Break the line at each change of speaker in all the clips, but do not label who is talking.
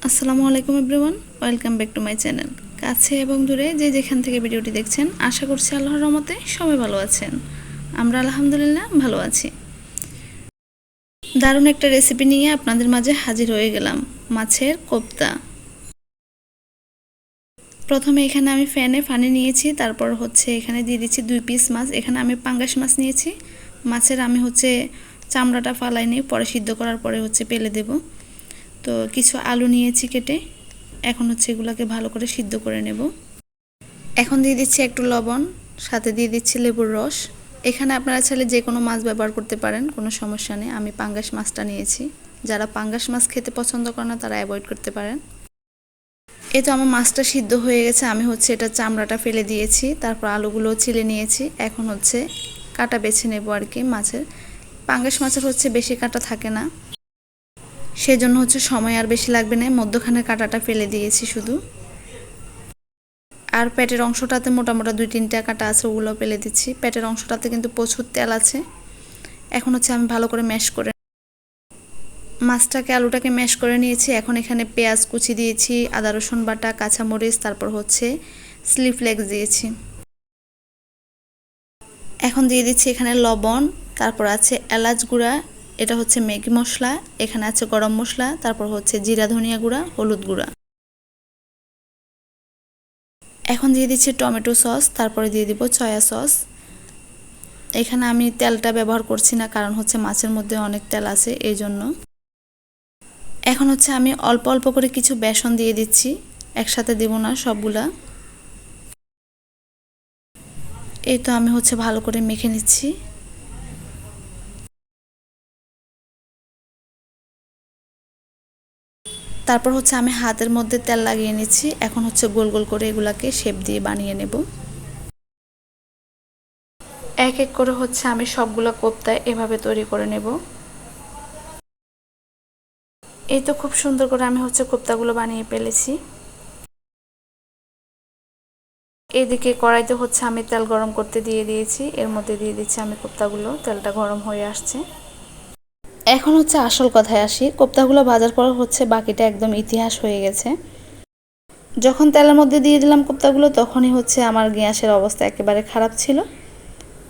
আসসালামু আলাইকুম everyone, welcome back to my channel. কাছে এবং দূরে যে যেখান থেকে ভিডিওটি দেখছেন, আশা করছি আল্লাহর রহমতে সবাই ভালো আছেন। আমরা আলহামদুলিল্লাহ ভালো আছি। দারুণ একটা রেসিপি নিয়ে আপনাদের মাঝে হাজির হয়ে গেলাম, মাছের কোপ্তা। প্রথমে এখানে আমি পানি নিয়েছি, তারপর এখানে দিয়ে দিচ্ছি 2 পিস মাছ। এখানে আমি পাঙ্গাস মাছ নিয়েছি। মাছের আমি চামড়াটা ফালাইনি, পরে সিদ্ধ করার পরে পেলে দেব। তো কিছু আলু নিয়েছি কেটে, এখন এগুলাকে ভালো করে সিদ্ধ করে নেব। এখন দিয়ে দিচ্ছি একটু লবণ, সাথে দিয়ে দিচ্ছি লেবুর রস। এখানে আপনারা চাইলে যে কোনো মাছ ব্যবহার করতে পারেন, কোনো সমস্যা নেই। আমি পাঙ্গাস মাছটা নিয়েছি। যারা পাঙ্গাস মাছ খেতে পছন্দ করে না তারা অ্যাভয়েড করতে পারেন। এই তো আমার মাছটা সিদ্ধ হয়ে গেছে। আমি এটা চামড়াটা ফেলে দিয়েছি, তারপর আলুগুলো ছিলে নিয়েছি। এখন কাটা বেছে নেব আর কি মাছের। পাঙ্গাস মাছের বেশি কাটা থাকে না, সেজন্য সময় আর বেশি লাগবে না। মধ্যখানে কাটাটা ফেলে দিয়েছি শুধু। আর পেটের অংশটাতে মোটা মোটা 2-3টা কাটা আছে, ওগুলো ফেলে দিচ্ছি। পেটের অংশটাতে কিন্তু প্রচুর তেল আছে। এখন আমি ভালো করে ম্যাশ করে মাছটাকে আলুটাকে ম্যাশ করে নিয়েছি। এখন এখানে পেঁয়াজ কুচি দিয়েছি, আদা রসুন বাটা, কাঁচামরিচ, তারপর চিলি ফ্লেক্স দিয়েছি। এখন দিয়ে দিচ্ছি এখানে লবণ, তারপর আছে এলাচ গুঁড়া, এটা ম্যাগি মশলা, এখানে আছে গরম মশলা, তারপর জিরা ধনিয়া গুঁড়া, হলুদ গুঁড়া। এখন দিয়ে দিচ্ছি টমেটো সস, তারপরে দিয়ে দিব সয়া সস। এখানে আমি তেলটা ব্যবহার করছি না, কারণ মাছের মধ্যে অনেক তেল আছে, এই জন্য। এখন আমি অল্প অল্প করে কিছু বেসন দিয়ে দিচ্ছি, একসাথে দেব না সবগুলা। এই তো আমি ভালো করে মেখে নিচ্ছি। তারপর আমি হাতের মধ্যে তেল লাগিয়ে নিচ্ছি। এখন গোল গোল করে এগুলাকে শেপ দিয়ে বানিয়ে নেব। এক এক করে আমি সবগুলো কোপ্তা এভাবে তৈরি করে নেব। এই তো খুব সুন্দর করে আমি কোপ্তাগুলো বানিয়ে ফেলেছি। এইদিকে কড়াইতে আমি তেল গরম করতে দিয়ে দিয়েছি, এর মধ্যে দিয়ে দিচ্ছি আমি কোপ্তাগুলো। তেলটা গরম হয়ে আসছে। এখন আসল কথায় আসি। কোপ্তাগুলো ভাজার পর বাকিটা একদম ইতিহাস হয়ে গেছে। যখন তেলের মধ্যে দিয়ে দিলাম কোপ্তাগুলো, তখনই আমার গ্যাসের অবস্থা একেবারে খারাপ ছিল।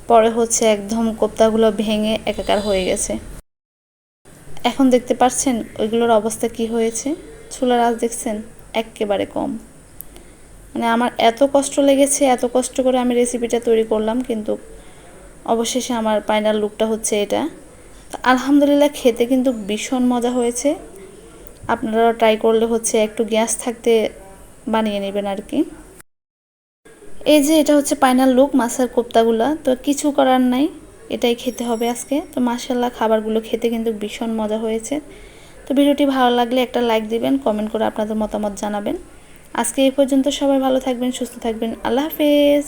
পরে একদম কোপ্তাগুলো ভেঙে একাকার হয়ে গেছে। এখন দেখতে পাচ্ছেন ওইগুলোর অবস্থা কি হয়েছে। চুলার আঁচ দেখছেন, একেবারে কম। মানে আমার এত কষ্ট লেগেছে, এত কষ্ট করে আমি রেসিপিটা তৈরি করলাম, কিন্তু অবশেষে আমার ফাইনাল লুকটা এটা। তো আলহামদুলিল্লাহ, খেতে কিন্তু ভীষণ মজা হয়েছে। আপনারাও ট্রাই করলে একটু গ্যাস থাকতে বানিয়ে নেবেন আর কি। এই যে এটা ফাইনাল লুক মাছের কোপ্তাগুলা। তো কিছু করার নাই, এটাই খেতে হবে আজকে। তো মাশাআল্লাহ, খাবারগুলো খেতে কিন্তু ভীষণ মজা হয়েছে। তো ভিডিওটি ভালো লাগলে একটা লাইক দিবেন, কমেন্ট করে আপনাদের মতামত জানাবেন। আজকে এই পর্যন্ত। সবাই ভালো থাকবেন, সুস্থ থাকবেন। আল্লাহ হাফেজ।